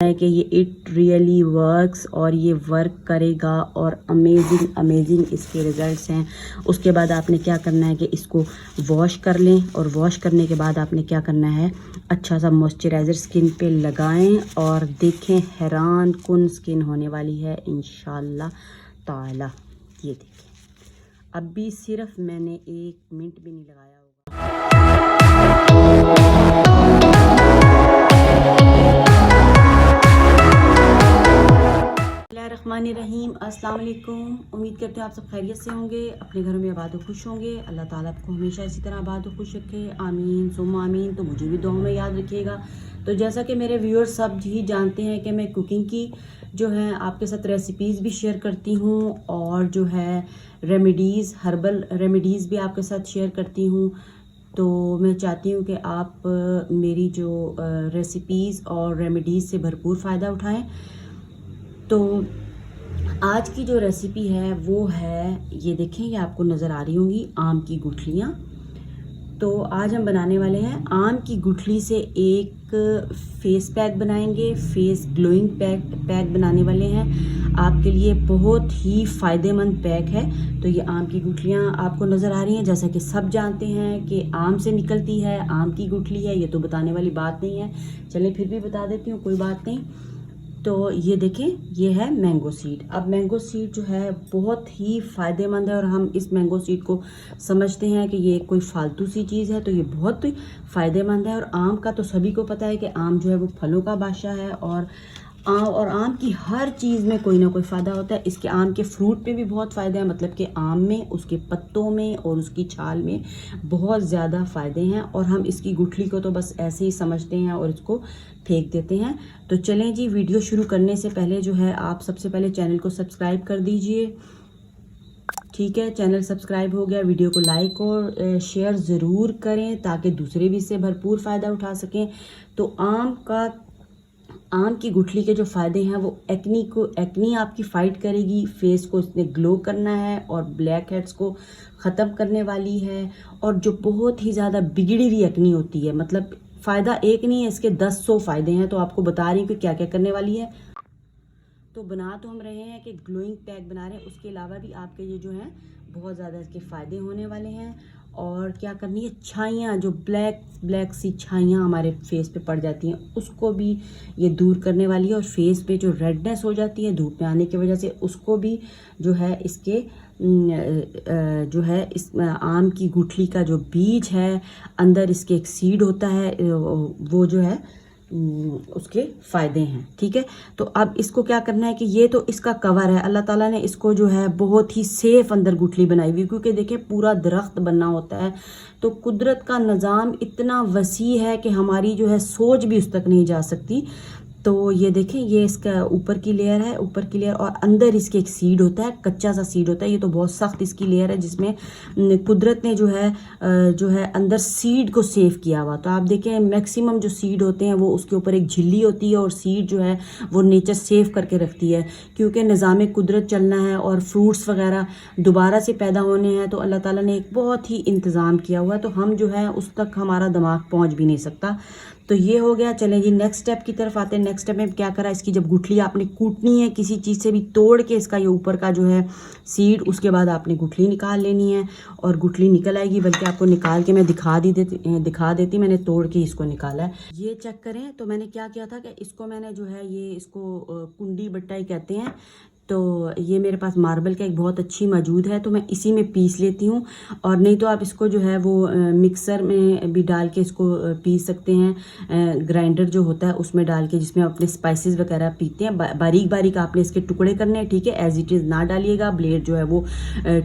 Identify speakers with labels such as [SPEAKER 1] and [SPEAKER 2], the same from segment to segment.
[SPEAKER 1] है कि ये इट रियली वर्क्स और ये वर्क करेगा और अमेजिंग इसके रिज़ल्ट्स हैं। उसके बाद आपने क्या करना है कि इसको वॉश कर लें और वॉश करने के बाद आपने क्या करना है, अच्छा सा मॉइस्चराइज़र स्किन पे लगाएं और देखें हैरान कुन स्किन होने वाली है इंशाल्लाह ताला। ये देखें, अब भी सिर्फ मैंने 1 मिनट भी नहीं लगाया रहीम। अस्सलाम वालेकुम। उम्मीद करते हैं आप सब खैरियत से होंगे, अपने घरों में आबाद व खुश होंगे। अल्लाह ताला आपको हमेशा इसी तरह आबाद व खुश रखे, आमीन सुम्मा आमीन। तो मुझे भी दुआओं में याद रखिएगा। तो जैसा कि मेरे व्यूअर्स सब ही जानते हैं कि मैं कुकिंग की जो है आपके साथ रेसिपीज़ भी शेयर करती हूँ और जो है रेमेडीज़, हर्बल रेमेडीज़ भी आपके साथ शेयर करती हूँ। तो मैं चाहती हूँ कि आप मेरी जो रेसिपीज़ और रेमेडीज़ से भरपूर फ़ायदा उठाएँ। तो आज की जो रेसिपी है वो है, ये देखें, ये आपको नज़र आ रही होंगी आम की गुठलियाँ। तो आज हम बनाने वाले हैं आम की गुठली से एक फेस पैक बनाएंगे, फेस ग्लोइंग पैक बनाने वाले हैं। आपके लिए बहुत ही फ़ायदेमंद पैक है। तो ये आम की गुठलियाँ आपको नज़र आ रही हैं, जैसा कि सब जानते हैं कि आम से निकलती है, आम की गुठली है, ये तो बताने वाली बात नहीं है। चलें फिर भी बता देती हूँ, कोई बात नहीं। तो ये देखें, ये है मैंगो सीड। अब मैंगो सीड जो है बहुत ही फ़ायदेमंद है और हम इस मैंगो सीड को समझते हैं कि ये कोई फालतू सी चीज़ है, तो ये बहुत फ़ायदेमंद है। और आम का तो सभी को पता है कि आम जो है वो फलों का बादशाह है और आम की हर चीज़ में कोई ना कोई फ़ायदा होता है। इसके आम के फ्रूट पे भी बहुत फ़ायदा है, मतलब कि आम में, उसके पत्तों में और उसकी छाल में बहुत ज़्यादा फ़ायदे हैं। और हम इसकी गुठली को तो बस ऐसे ही समझते हैं और इसको फेंक देते हैं। तो चलें जी, वीडियो शुरू करने से पहले जो है आप सबसे पहले चैनल को सब्सक्राइब कर दीजिए। ठीक है, चैनल सब्सक्राइब हो गया, वीडियो को लाइक और शेयर ज़रूर करें ताकि दूसरे भी इससे भरपूर फ़ायदा उठा सकें। तो आम की गुठली के जो फ़ायदे हैं वो एक्नी आपकी फ़ाइट करेगी, फेस को इसने ग्लो करना है और ब्लैक हेड्स को ख़त्म करने वाली है। और जो बहुत ही ज़्यादा बिगड़ी हुई एक्नी होती है, मतलब फ़ायदा एक नहीं है, इसके 10-100 फ़ायदे हैं। तो आपको बता रही हूँ कि क्या क्या करने वाली है। तो बना तो हम रहे हैं कि ग्लोइंग पैक बना रहे हैं, उसके अलावा भी आपके ये जो हैं बहुत ज़्यादा इसके फ़ायदे होने वाले हैं। और क्या करनी है, छाइयाँ, जो ब्लैक सी छाइयाँ हमारे फेस पे पड़ जाती हैं, उसको भी ये दूर करने वाली है। और फेस पे जो रेडनेस हो जाती है धूप में आने की वजह से, उसको भी जो है इसके जो है इस आम की गुठली का जो बीज है, अंदर इसके एक सीड होता है, वो जो है उसके फ़ायदे हैं। ठीक है, तो अब इसको क्या करना है कि ये तो इसका कवर है, अल्लाह ताला ने इसको जो है बहुत ही सेफ अंदर गुठली बनाई हुई, क्योंकि देखिए पूरा दरख्त बनना होता है तो कुदरत का निज़ाम इतना वसी है कि हमारी जो है सोच भी उस तक नहीं जा सकती। तो ये देखें, ये इसका ऊपर की लेयर है, ऊपर की लेयर, और अंदर इसके एक सीड होता है, कच्चा सा सीड होता है। ये तो बहुत सख्त इसकी लेयर है जिसमें कुदरत ने जो है अंदर सीड को सेव किया हुआ। तो आप देखें मैक्सिमम जो सीड होते हैं वो उसके ऊपर एक झिल्ली होती है और सीड जो है वो नेचर सेव करके रखती है, क्योंकि निज़ाम कुदरत चलना है और फ्रूट्स वगैरह दोबारा से पैदा होने हैं। तो अल्लाह ताला ने एक बहुत ही इंतज़ाम किया हुआ है, तो हम जो है उस तक हमारा दिमाग पहुँच भी नहीं सकता। तो ये हो गया। चलें जी नेक्स्ट स्टेप की तरफ आते हैं। नेक्स्ट स्टेप में क्या करा, इसकी जब गुठली आपने कूटनी है किसी चीज़ से भी तोड़ के, इसका ये ऊपर का जो है सीड, उसके बाद आपने गुठली निकाल लेनी है और गुठली निकल आएगी। बल्कि आपको निकाल के मैं दिखा देती, मैंने तोड़ के इसको निकाला है। ये चेक करें। तो मैंने क्या किया था कि इसको मैंने जो है ये इसको कुंडी बट्टाई कहते हैं, तो ये मेरे पास मार्बल का एक बहुत अच्छी मौजूद है, तो मैं इसी में पीस लेती हूँ। और नहीं तो आप इसको जो है वो मिक्सर में भी डाल के इसको पीस सकते हैं, ग्राइंडर जो होता है उसमें डाल के, जिसमें अपने स्पाइसेस वगैरह पीते हैं। बारीक बारीक आपने इसके टुकड़े करने हैं। ठीक है, एज इट इज़ ना डालिएगा, ब्लेड जो है वो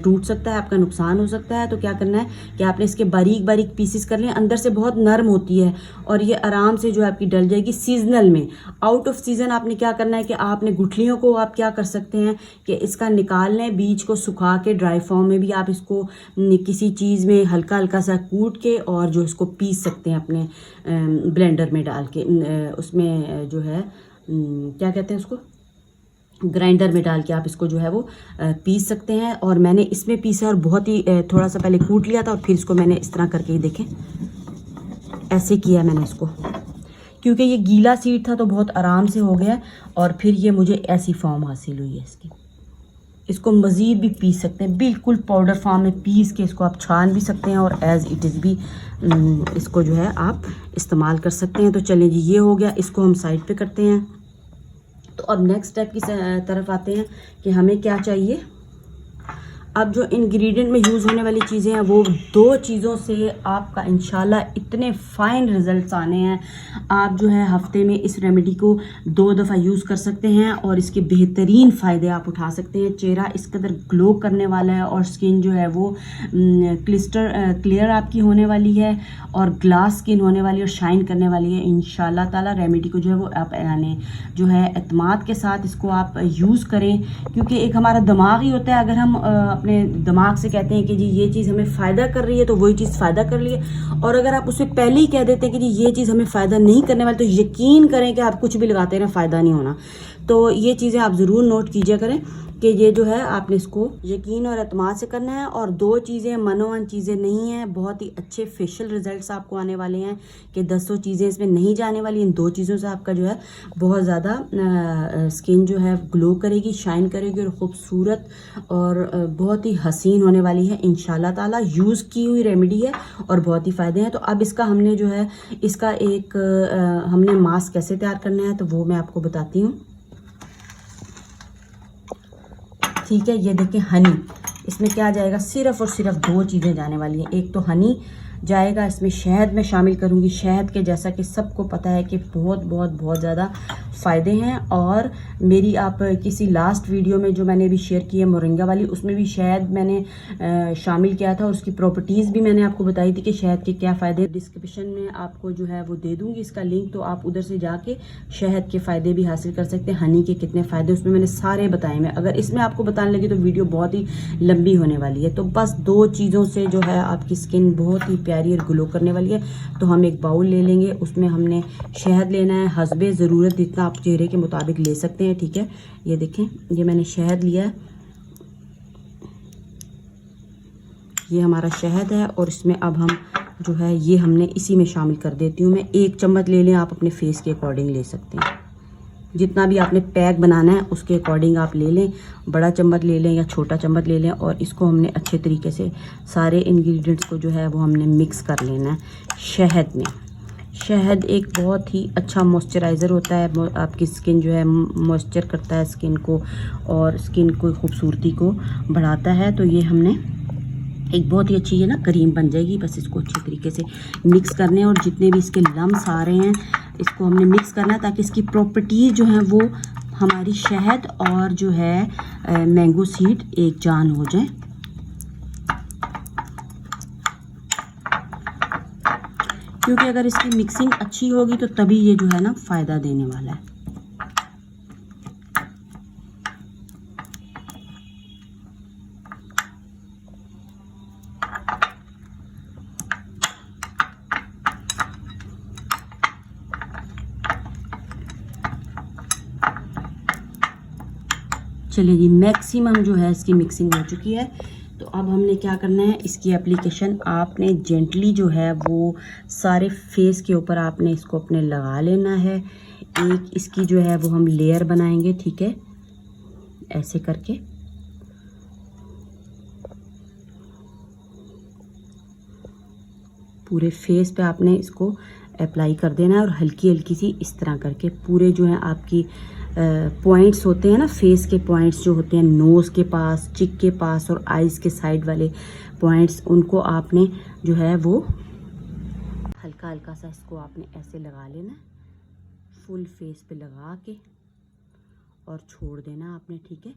[SPEAKER 1] टूट सकता है, आपका नुकसान हो सकता है। तो क्या करना है कि आपने इसके बारीक बारीक पीसेस कर लिए। अंदर से बहुत नरम होती है और ये आराम से जो है आपकी डल जाएगी। सीजनल में, आउट ऑफ सीजन आपने क्या करना है कि आपने गुठलियों को आप क्या कर सकते हैं कि इसका निकाल लें, बीज को सुखा के, ड्राई फॉर्म में भी आप इसको किसी चीज़ में हल्का हल्का सा कूट के और जो इसको पीस सकते हैं अपने ब्लेंडर में डाल के, उसमें जो है क्या कहते हैं उसको, ग्राइंडर में डाल के आप इसको जो है वो पीस सकते हैं। और मैंने इसमें पीसा और बहुत ही थोड़ा सा पहले कूट लिया था और फिर इसको मैंने इस तरह करके ही देखें ऐसे किया मैंने इसको, क्योंकि ये गीला सीड था तो बहुत आराम से हो गया और फिर ये मुझे ऐसी फॉर्म हासिल हुई है इसकी। इसको मज़ीद भी पीस सकते हैं, बिल्कुल पाउडर फॉर्म में पीस के इसको आप छान भी सकते हैं और एज़ इट इज़ भी इसको जो है आप इस्तेमाल कर सकते हैं। तो चलें जी, ये हो गया, इसको हम साइड पे करते हैं। तो अब नेक्स्ट स्टेप की तरफ आते हैं कि हमें क्या चाहिए। अब जो इंग्रेडिएंट में यूज़ होने वाली चीज़ें हैं वो 2 चीज़ों से आपका इंशाल्लाह इतने फ़ाइन रिज़ल्ट्स आने हैं। आप जो है हफ्ते में इस रेमेडी को 2 दफ़ा यूज़ कर सकते हैं और इसके बेहतरीन फ़ायदे आप उठा सकते हैं। चेहरा इस कदर ग्लो करने वाला है और स्किन जो है वो क्लियर आपकी होने वाली है और ग्लास स्किन होने वाली है और शाइन करने वाली है इंशाल्लाह ताला। रेमेडी को जो है वो आप यानी जो है एतमाद के साथ इसको आप यूज़ करें, क्योंकि एक हमारा दिमाग ही होता है, अगर हम अपने दिमाग से कहते हैं कि जी ये चीज़ हमें फ़ायदा कर रही है तो वही चीज़ फ़ायदा कर रही है, और अगर आप उससे पहले ही कह देते हैं कि जी ये चीज़ हमें फ़ायदा नहीं करने वाली, तो यकीन करें कि आप कुछ भी लगाते रहें फ़ायदा नहीं होना। तो ये चीज़ें आप ज़रूर नोट कीजिए करें कि ये जो है आपने इसको यकीन और एतमाद से करना है। और 2 चीज़ें मनोवन चीज़ें नहीं हैं, बहुत ही अच्छे फेशियल रिजल्ट्स आपको आने वाले हैं कि 10 चीज़ें इसमें नहीं जाने वाली। इन 2 चीज़ों से आपका जो है बहुत ज़्यादा स्किन जो है ग्लो करेगी, शाइन करेगी और ख़ूबसूरत और बहुत ही हसीन होने वाली है इंशाल्लाह ताला। यूज़ की हुई रेमेडी है और बहुत ही फ़ायदे हैं। तो अब इसका हमने जो है इसका एक हमने मास्क कैसे तैयार करना है तो वो मैं आपको बताती हूँ, ठीक है। ये देखें हनी, इसमें क्या जाएगा, सिर्फ और सिर्फ 2 चीज़ें जाने वाली हैं। एक तो हनी जाएगा, इसमें शहद मैं शामिल करूँगी। शहद के जैसा कि सबको पता है कि बहुत ज़्यादा फ़ायदे हैं, और मेरी आप किसी लास्ट वीडियो में जो मैंने अभी शेयर की है मोरिंगा वाली, उसमें भी शहद मैंने शामिल किया था और उसकी प्रॉपर्टीज़ भी मैंने आपको बताई थी कि शहद के क्या फ़ायदे। डिस्क्रिप्शन में आपको जो है वो दे दूँगी इसका लिंक, तो आप उधर से जाके शहद के फ़ायदे भी हासिल कर सकते हैं। हनी के कितने फ़ायदे उसमें मैंने सारे बताए हैं। अगर इसमें आपको बताने लगी तो वीडियो बहुत ही लंबी होने वाली है। तो बस 2 चीज़ों से जो है आपकी स्किन बहुत ही प्यारी और ग्लो करने वाली है। तो हम एक बाउल ले लेंगे, उसमें हमने शहद लेना है हस्बे ज़रूरत, जितना आप चेहरे के मुताबिक ले सकते हैं, ठीक है। ये देखें, ये मैंने शहद लिया है, ये हमारा शहद है और इसमें अब हम जो है ये हमने इसी में शामिल कर देती हूँ मैं। 1 चम्मच ले लें, आप अपने फेस के अकॉर्डिंग ले सकते हैं, जितना भी आपने पैक बनाना है उसके अकॉर्डिंग आप ले लें। बड़ा चम्मच ले लें या छोटा चम्मच ले लें, और इसको हमने अच्छे तरीके से सारे इंग्रेडिएंट्स को जो है वो हमने मिक्स कर लेना है शहद में। शहद एक बहुत ही अच्छा मॉइस्चराइज़र होता है, आपकी स्किन जो है मॉइस्चर करता है स्किन को और स्किन को खूबसूरती को बढ़ाता है। तो ये हमने एक बहुत ही अच्छी है ना क्रीम बन जाएगी। बस इसको अच्छे तरीके से मिक्स करने हैं और जितने भी इसके लम्स आ रहे हैं इसको हमने मिक्स करना है, ताकि इसकी प्रॉपर्टीज़ जो हैं वो हमारी शहद और जो है मैंगो सीड एक जान हो जाए। क्योंकि अगर इसकी मिक्सिंग अच्छी होगी तो तभी ये जो है ना फ़ायदा देने वाला है। चलिए जी, मैक्सिमम जो है इसकी मिक्सिंग हो चुकी है। तो अब हमने क्या करना है, इसकी एप्लीकेशन आपने जेंटली जो है वो सारे फेस के ऊपर आपने इसको अपने लगा लेना है। एक इसकी जो है वो हम लेयर बनाएंगे, ठीक है, ऐसे करके। पूरे फेस पे आपने इसको अप्लाई कर देना है और हल्की हल्की सी इस तरह करके पूरे जो है आपकी पॉइंट्स होते हैं ना, फेस के पॉइंट्स जो होते हैं नोज़ के पास, चिक के पास और आइज़ के साइड वाले पॉइंट्स, उनको आपने जो है वो हल्का हल्का सा इसको आपने ऐसे लगा लेना है, फुल फेस पे लगा के और छोड़ देना आपने, ठीक है।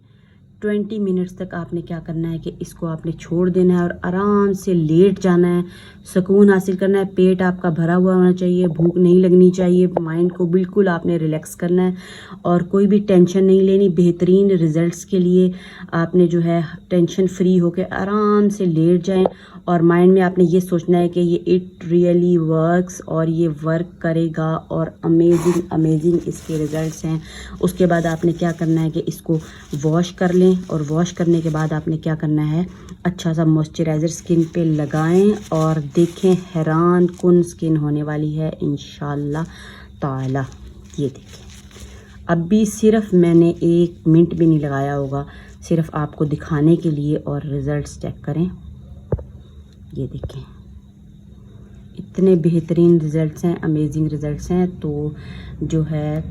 [SPEAKER 1] 20 मिनट्स तक आपने क्या करना है कि इसको आपने छोड़ देना है और आराम से लेट जाना है, सुकून हासिल करना है। पेट आपका भरा हुआ होना चाहिए, भूख नहीं लगनी चाहिए, माइंड को बिल्कुल आपने रिलैक्स करना है और कोई भी टेंशन नहीं लेनी। बेहतरीन रिजल्ट्स के लिए आपने जो है टेंशन फ्री होकर आराम से लेट जाएं और माइंड में आपने ये सोचना है कि ये इट रियली वर्क्स और ये वर्क करेगा और अमेजिंग इसके रिज़ल्ट्स हैं। उसके बाद आपने क्या करना है कि इसको वॉश कर लें और वॉश करने के बाद आपने क्या करना है, अच्छा सा मॉइस्चराइज़र स्किन पे लगाएं और देखें हैरान कुन स्किन होने वाली है इंशाल्लाह ताला। ये देखिए, अभी सिर्फ मैंने 1 मिनट भी नहीं लगाया होगा, सिर्फ आपको दिखाने के लिए। और रिज़ल्ट्स चेक करें, ये देखें, इतने बेहतरीन रिज़ल्ट्स हैं, अमेजिंग रिज़ल्ट्स हैं। तो जो है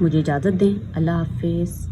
[SPEAKER 1] मुझे इजाज़त दें, अल्लाह हाफिज़।